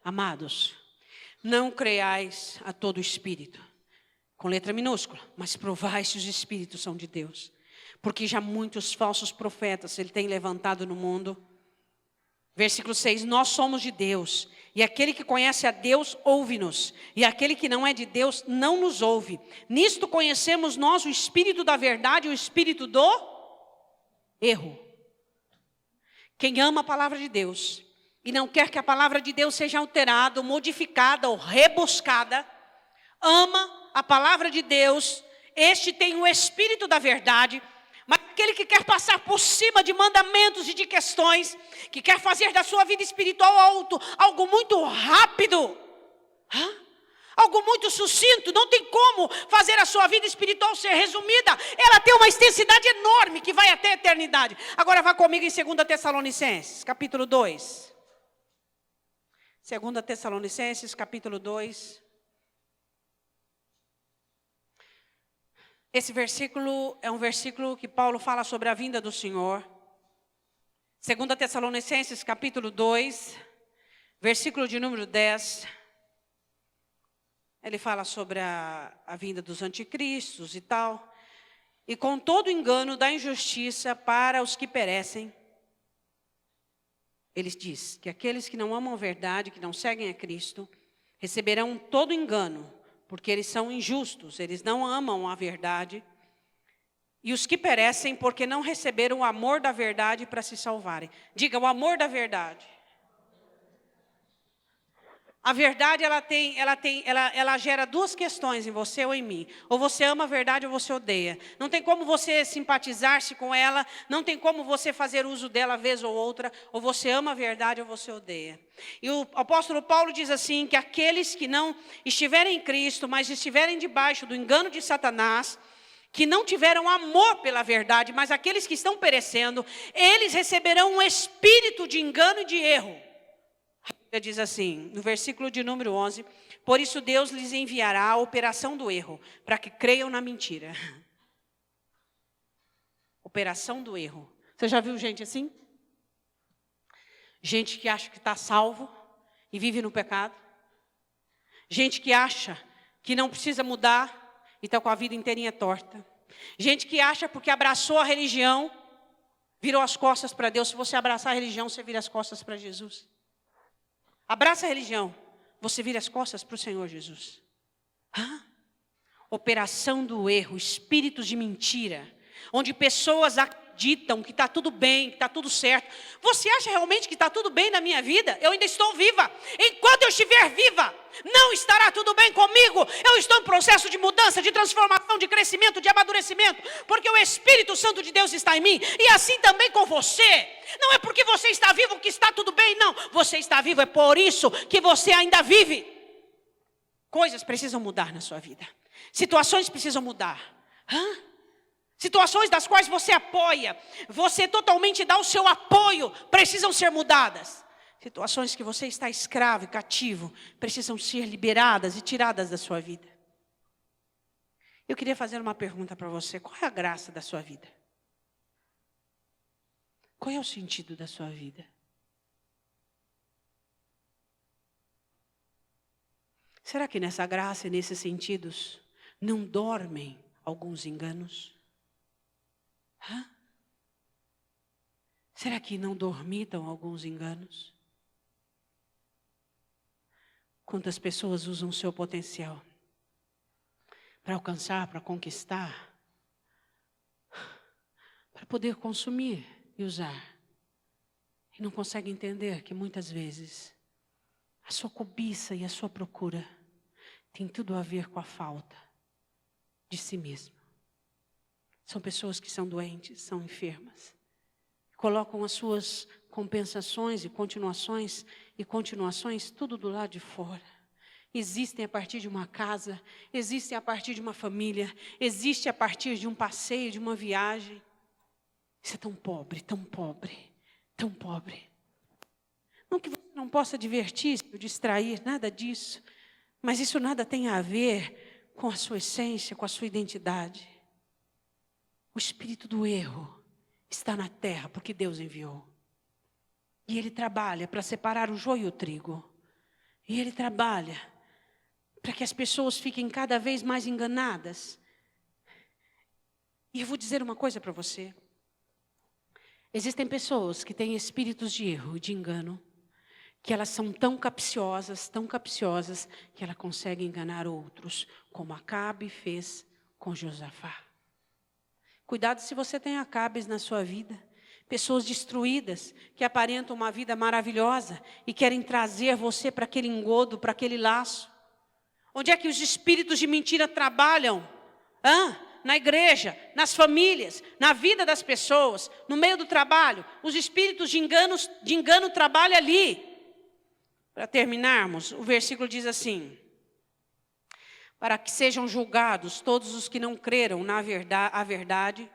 Amados, não creiais a todo espírito, com letra minúscula, mas provai se os espíritos são de Deus. Porque já muitos falsos profetas Ele tem levantado no mundo. Versículo 6, nós somos de Deus, e aquele que conhece a Deus, ouve-nos, e aquele que não é de Deus, não nos ouve. Nisto conhecemos nós o espírito da verdade e o espírito do erro. Quem ama a palavra de Deus, e não quer que a palavra de Deus seja alterada, ou modificada, ou rebuscada, ama a palavra de Deus, este tem o espírito da verdade. Mas aquele que quer passar por cima de mandamentos e de questões, que quer fazer da sua vida espiritual algo muito rápido, algo muito sucinto, não tem como fazer a sua vida espiritual ser resumida. Ela tem uma extensidade enorme que vai até a eternidade. Agora vá comigo em 2 Tessalonicenses, capítulo 2. 2 Tessalonicenses, capítulo 2. Esse versículo é um versículo que Paulo fala sobre a vinda do Senhor. 2 Tessalonicenses, capítulo 2, versículo de número 10. Ele fala sobre a vinda dos anticristos e tal. E com todo engano da injustiça para os que perecem, ele diz que aqueles que não amam a verdade, que não seguem a Cristo, receberão todo engano, porque eles são injustos, eles não amam a verdade. E os que perecem porque não receberam o amor da verdade para se salvarem. Diga, o amor da verdade. A verdade, ela gera duas questões em você ou em mim. Ou você ama a verdade ou você odeia. Não tem como você simpatizar-se com ela, não tem como você fazer uso dela vez ou outra. Ou você ama a verdade ou você odeia. E o apóstolo Paulo diz assim, que aqueles que não estiverem em Cristo, mas estiverem debaixo do engano de Satanás, que não tiveram amor pela verdade, mas aqueles que estão perecendo, eles receberão um espírito de engano e de erro. Ele diz assim, no versículo de número 11, por isso Deus lhes enviará a operação do erro, para que creiam na mentira. Operação do erro. Você já viu gente assim? Gente que acha que está salvo e vive no pecado. Gente que acha que não precisa mudar e está com a vida inteirinha torta. Gente que acha porque abraçou a religião, virou as costas para Deus. Se você abraçar a religião, você vira as costas para Jesus. Abraça a religião, você vira as costas para o Senhor Jesus. Operação do erro, espíritos de mentira, onde pessoas acreditam que está tudo bem, que está tudo certo. Você acha realmente que está tudo bem na minha vida? Eu ainda estou viva. Enquanto eu estiver viva, não estará tudo bem comigo. Eu estou em processo de mudança, de transformação, de crescimento, de amadurecimento, porque o Espírito Santo de Deus está em mim, e assim também com você. Não é porque você está vivo que está tudo bem, não. Você está vivo, é por isso que você ainda vive. Coisas precisam mudar na sua vida. Situações precisam mudar. Situações das quais você apoia, você totalmente dá o seu apoio, precisam ser mudadas. Situações que você está escravo e cativo, precisam ser liberadas e tiradas da sua vida. Eu queria fazer uma pergunta para você. Qual é a graça da sua vida? Qual é o sentido da sua vida? Será que nessa graça e nesses sentidos não dormem alguns enganos? Será que não dormitam alguns enganos? Quantas pessoas usam o seu potencial para alcançar, para conquistar, para poder consumir e usar, e não conseguem entender que muitas vezes a sua cobiça e a sua procura tem tudo a ver com a falta de si mesmo. São pessoas que são doentes, são enfermas. Colocam as suas compensações e continuações tudo do lado de fora. Existem a partir de uma casa, existem a partir de uma família, existe a partir de um passeio, de uma viagem. Isso é tão pobre, tão pobre, tão pobre. Não que você não possa divertir-se, distrair, nada disso. Mas isso nada tem a ver com a sua essência, com a sua identidade. O espírito do erro está na terra porque Deus enviou. E Ele trabalha para separar o joio e o trigo. E Ele trabalha para que as pessoas fiquem cada vez mais enganadas. E eu vou dizer uma coisa para você. Existem pessoas que têm espíritos de erro, de engano, que elas são tão capciosas, que ela consegue enganar outros, como Acabe fez com Josafá. Cuidado se você tem Acabes na sua vida. Pessoas destruídas, que aparentam uma vida maravilhosa e querem trazer você para aquele engodo, para aquele laço. Onde é que os espíritos de mentira trabalham? Na igreja, nas famílias, na vida das pessoas, no meio do trabalho. Os espíritos de engano trabalham ali. Para terminarmos, o versículo diz assim: para que sejam julgados todos os que não creram na verdade,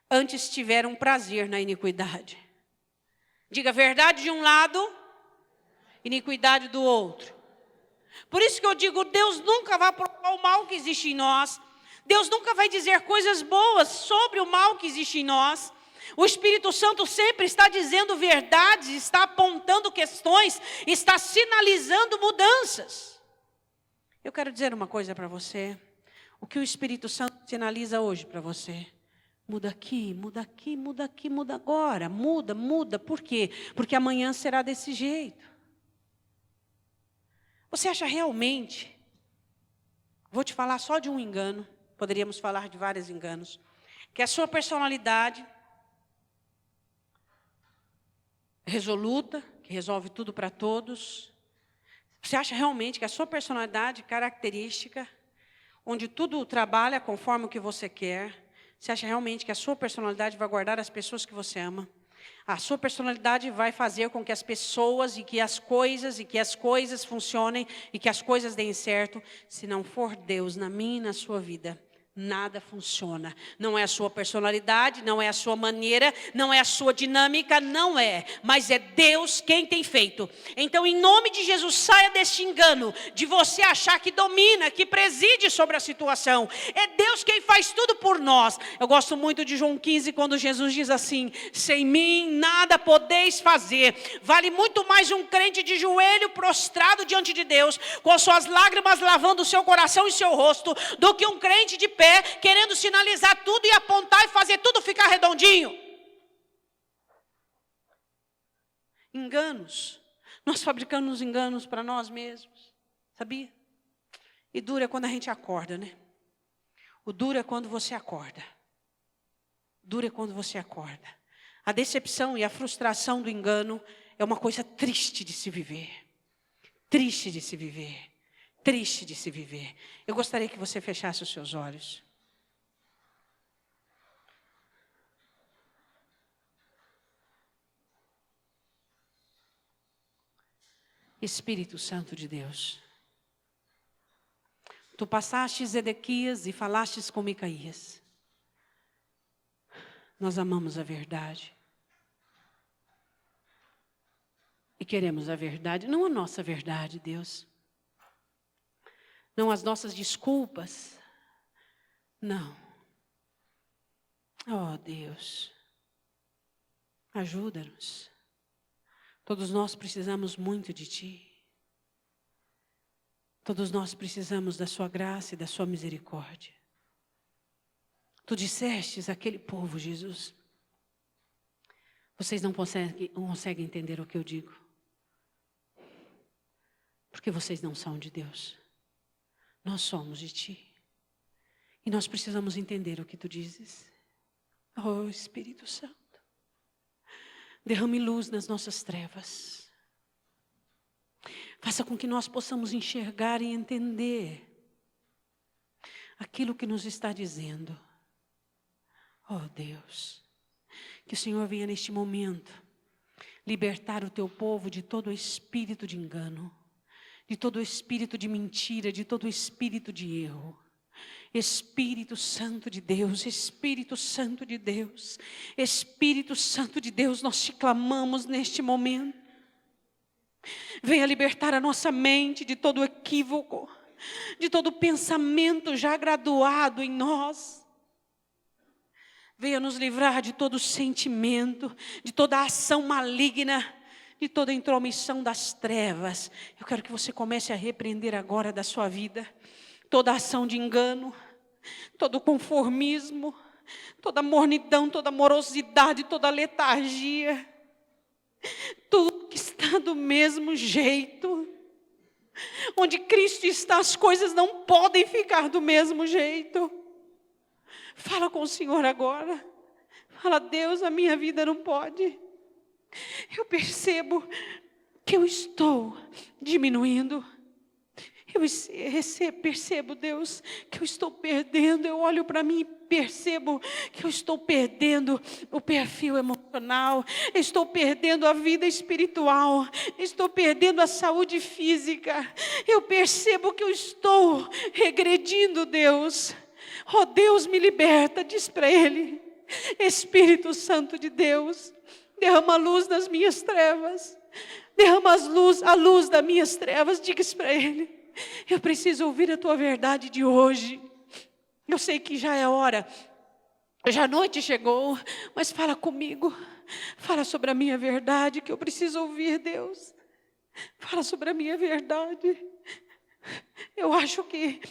antes tiveram prazer na iniquidade. Diga verdade de um lado, iniquidade do outro. Por isso que eu digo, Deus nunca vai provar o mal que existe em nós. Deus nunca vai dizer coisas boas sobre o mal que existe em nós. O Espírito Santo sempre está dizendo verdades, está apontando questões, está sinalizando mudanças. Eu quero dizer uma coisa para você. O que o Espírito Santo sinaliza hoje para você? Muda aqui, muda aqui, muda aqui, muda agora. Muda. Por quê? Porque amanhã será desse jeito. Você acha realmente? Vou te falar só de um engano. Poderíamos falar de vários enganos. Que a sua personalidade resoluta, que resolve tudo para todos. Você acha realmente que a sua personalidade característica, onde tudo trabalha conforme o que você quer, você acha realmente que a sua personalidade vai guardar as pessoas que você ama? A sua personalidade vai fazer com que as pessoas e que as coisas funcionem e que as coisas deem certo? Se não for Deus na minha e na sua vida, nada funciona. Não é a sua personalidade, não é a sua maneira, não é a sua dinâmica, não é. Mas é Deus quem tem feito. Então, em nome de Jesus, saia desse engano de você achar que domina, que preside sobre a situação. É Deus quem faz tudo por nós. Eu gosto muito de João 15, quando Jesus diz assim: sem mim nada podeis fazer. Vale muito mais um crente de joelho prostrado diante de Deus, com suas lágrimas lavando o seu coração e seu rosto, do que um crente de pé, querendo sinalizar tudo e apontar e fazer tudo ficar redondinho. Enganos. Nós fabricamos enganos para nós mesmos. Sabia? E duro é quando a gente acorda, né? O duro é quando você acorda. Duro é quando você acorda. A decepção e a frustração do engano é uma coisa triste de se viver. Triste de se viver. Triste de se viver. Eu gostaria que você fechasse os seus olhos. Espírito Santo de Deus, tu passaste Zedequias e falastes com Micaías. Nós amamos a verdade. E queremos a verdade, não a nossa verdade, Deus. Não as nossas desculpas. Não. Oh, Deus. Ajuda-nos. Todos nós precisamos muito de Ti. Todos nós precisamos da Sua graça e da Sua misericórdia. Tu dissestes àquele povo, Jesus, vocês não conseguem entender o que eu digo. Porque vocês não são de Deus. Nós somos de Ti. E nós precisamos entender o que Tu dizes. Oh, Espírito Santo. Derrame luz nas nossas trevas. Faça com que nós possamos enxergar e entender aquilo que nos está dizendo. Oh, Deus. Que o Senhor venha neste momento libertar o Teu povo de todo o espírito de engano, de todo o espírito de mentira, de todo o espírito de erro. Espírito Santo de Deus, Espírito Santo de Deus, Espírito Santo de Deus, nós te clamamos neste momento. Venha libertar a nossa mente de todo equívoco, de todo pensamento já graduado em nós. Venha nos livrar de todo sentimento, de toda ação maligna, de toda intromissão das trevas. Eu quero que você comece a repreender agora da sua vida toda ação de engano, todo conformismo, toda mornidão, toda morosidade, toda letargia, tudo que está do mesmo jeito. Onde Cristo está, as coisas não podem ficar do mesmo jeito. Fala com o Senhor agora. Fala: Deus, a minha vida não pode. Eu percebo que eu estou diminuindo. Eu percebo, Deus, que eu estou perdendo. Eu olho para mim e percebo que eu estou perdendo o perfil emocional. Estou perdendo a vida espiritual. Estou perdendo a saúde física. Eu percebo que eu estou regredindo, Deus. Oh, Deus, me liberta, diz para Ele. Espírito Santo de Deus, derrama a luz nas minhas trevas. Derrama a luz das minhas trevas. Diga isso para Ele. Eu preciso ouvir a tua verdade de hoje. Eu sei que já é hora, já a noite chegou, mas fala comigo. Fala sobre a minha verdade, que eu preciso ouvir, Deus. Fala sobre a minha verdade. Eu acho que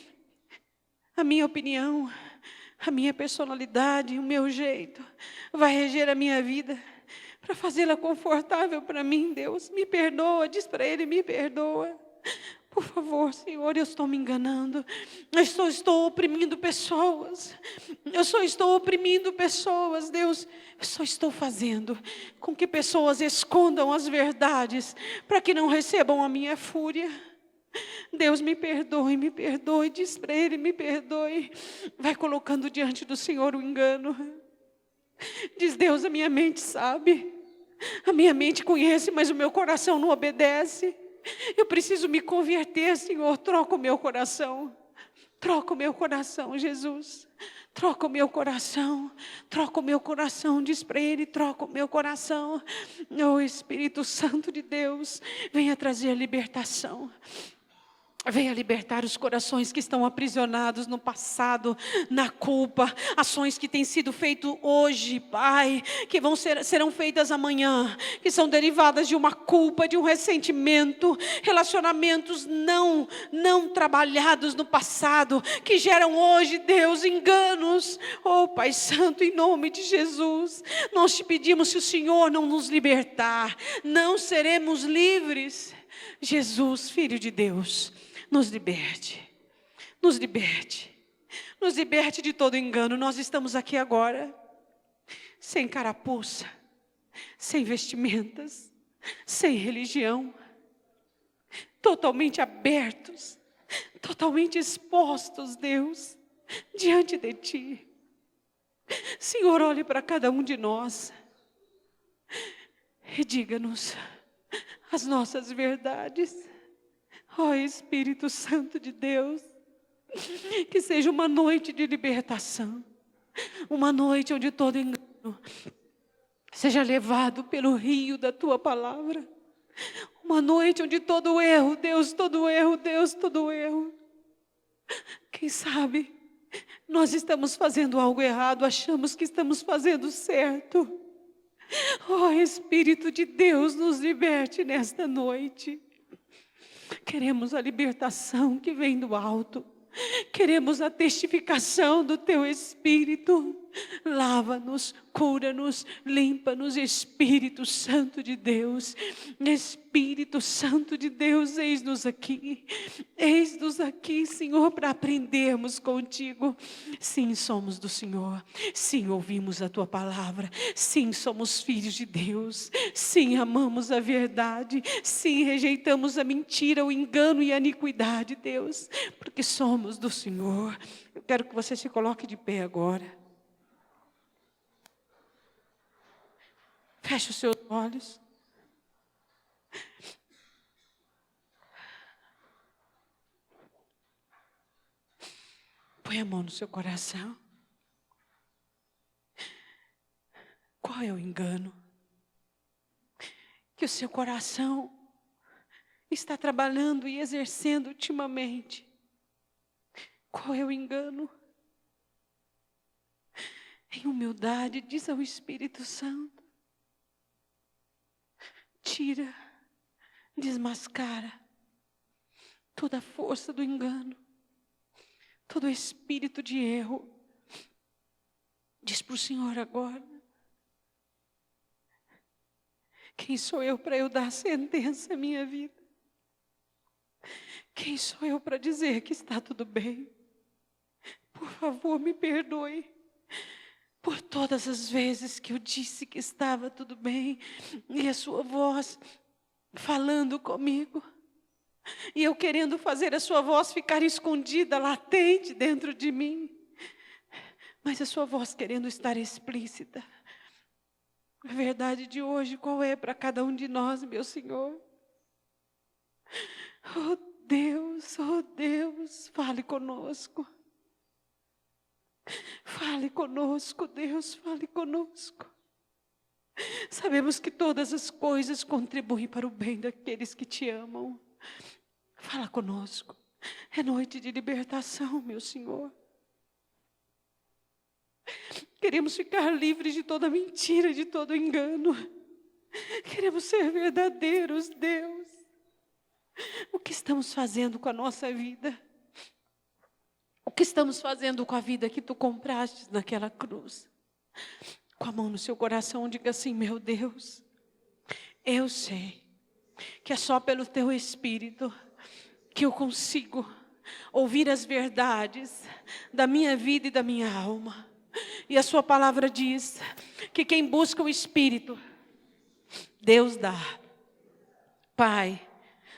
a minha opinião, a minha personalidade, o meu jeito vai reger a minha vida para fazê-la confortável para mim, Deus. Me perdoa, diz para Ele, me perdoa. Por favor, Senhor, eu estou me enganando. Eu só estou oprimindo pessoas. Eu só estou oprimindo pessoas, Deus. Eu só estou fazendo com que pessoas escondam as verdades para que não recebam a minha fúria. Deus, me perdoe, diz para Ele, me perdoe. Vai colocando diante do Senhor o engano. Diz: Deus, a minha mente sabe, a minha mente conhece, mas o meu coração não obedece. Eu preciso me converter, Senhor. Troca o meu coração. Troca o meu coração, Jesus. Troca o meu coração. Troca o meu coração, diz para Ele, troca o meu coração. Oh, Espírito Santo de Deus, venha trazer libertação. Venha libertar os corações que estão aprisionados no passado, na culpa, ações que têm sido feitas hoje, Pai, que serão feitas amanhã, que são derivadas de uma culpa, de um ressentimento, relacionamentos não trabalhados no passado, que geram hoje, Deus, enganos. Oh, Pai Santo, em nome de Jesus, nós te pedimos, se o Senhor não nos libertar, não seremos livres. Jesus, Filho de Deus, nos liberte, nos liberte, nos liberte de todo engano. Nós estamos aqui agora, sem carapuça, sem vestimentas, sem religião, totalmente abertos, totalmente expostos, Deus, diante de Ti. Senhor, olhe para cada um de nós e diga-nos as nossas verdades. Ó Espírito Santo de Deus, que seja uma noite de libertação, uma noite onde todo engano seja levado pelo rio da Tua palavra, uma noite onde todo erro, Deus, todo erro, Deus, todo erro. Quem sabe nós estamos fazendo algo errado, achamos que estamos fazendo certo. Ó Espírito de Deus, nos liberte nesta noite. Queremos a libertação que vem do alto. Queremos a testificação do Teu Espírito. Lava-nos, cura-nos, limpa-nos, Espírito Santo de Deus. Espírito Santo de Deus, eis-nos aqui. Eis-nos aqui, Senhor, para aprendermos contigo. Sim, somos do Senhor. Sim, ouvimos a Tua palavra. Sim, somos filhos de Deus. Sim, amamos a verdade. Sim, rejeitamos a mentira, o engano e a iniquidade, Deus, porque somos do Senhor. Eu quero que você se coloque de pé agora. Feche os seus olhos. Põe a mão no seu coração. Qual é o engano que o seu coração está trabalhando e exercendo ultimamente? Qual é o engano? Em humildade, diz ao Espírito Santo. Tira, desmascara toda a força do engano, todo espírito de erro. Diz para o Senhor agora. Quem sou eu para eu dar sentença à minha vida? Quem sou eu para dizer que está tudo bem? Por favor, me perdoe por todas as vezes que eu disse que estava tudo bem e a sua voz falando comigo e eu querendo fazer a sua voz ficar escondida, latente dentro de mim, mas a sua voz querendo estar explícita. A verdade de hoje, qual é para cada um de nós, meu Senhor? Oh Deus, fale conosco. Fale conosco, Deus, fale conosco. Sabemos que todas as coisas contribuem para o bem daqueles que te amam. Fala conosco. É noite de libertação, meu Senhor. Queremos ficar livres de toda mentira, de todo engano. Queremos ser verdadeiros, Deus. O que estamos fazendo com a nossa vida? O que estamos fazendo com a vida que tu compraste naquela cruz? Com a mão no seu coração, diga assim: meu Deus, eu sei que é só pelo teu Espírito que eu consigo ouvir as verdades da minha vida e da minha alma. E a sua palavra diz que quem busca o Espírito, Deus dá. Pai,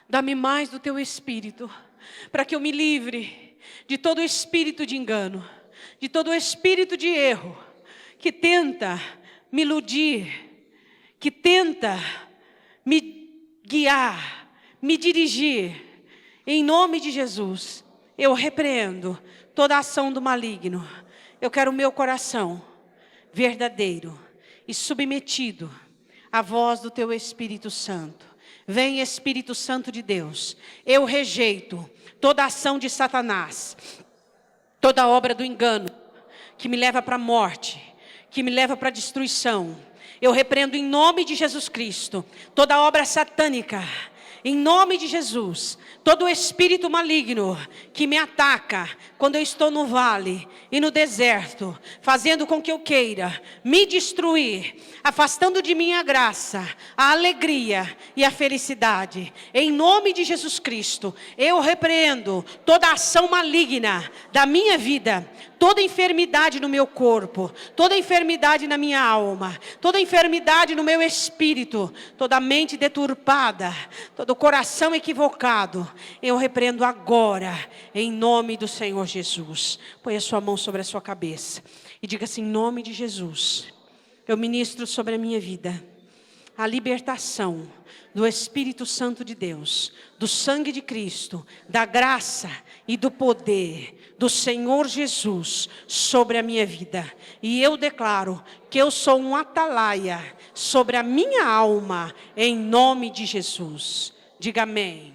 dá-me mais do teu Espírito, para que eu me livre de todo espírito de engano, de todo espírito de erro, que tenta me iludir, que tenta me guiar, me dirigir. Em nome de Jesus, eu repreendo toda ação do maligno. Eu quero o meu coração verdadeiro e submetido à voz do teu Espírito Santo. Vem, Espírito Santo de Deus, eu rejeito toda ação de Satanás, toda obra do engano, que me leva para a morte, que me leva para a destruição. Eu repreendo em nome de Jesus Cristo, toda obra satânica, em nome de Jesus, todo espírito maligno que me ataca quando eu estou no vale e no deserto, fazendo com que eu queira me destruir, afastando de mim a graça, a alegria e a felicidade. Em nome de Jesus Cristo, eu repreendo toda ação maligna da minha vida, toda enfermidade no meu corpo, toda enfermidade na minha alma, toda enfermidade no meu espírito, toda mente deturpada, todo coração equivocado, eu repreendo agora, em nome do Senhor Jesus. Põe a sua mão sobre a sua cabeça e diga assim: em nome de Jesus, eu ministro sobre a minha vida a libertação do Espírito Santo de Deus, do sangue de Cristo, da graça e do poder do Senhor Jesus sobre a minha vida. E eu declaro que eu sou um atalaia sobre a minha alma, em nome de Jesus. Diga amém.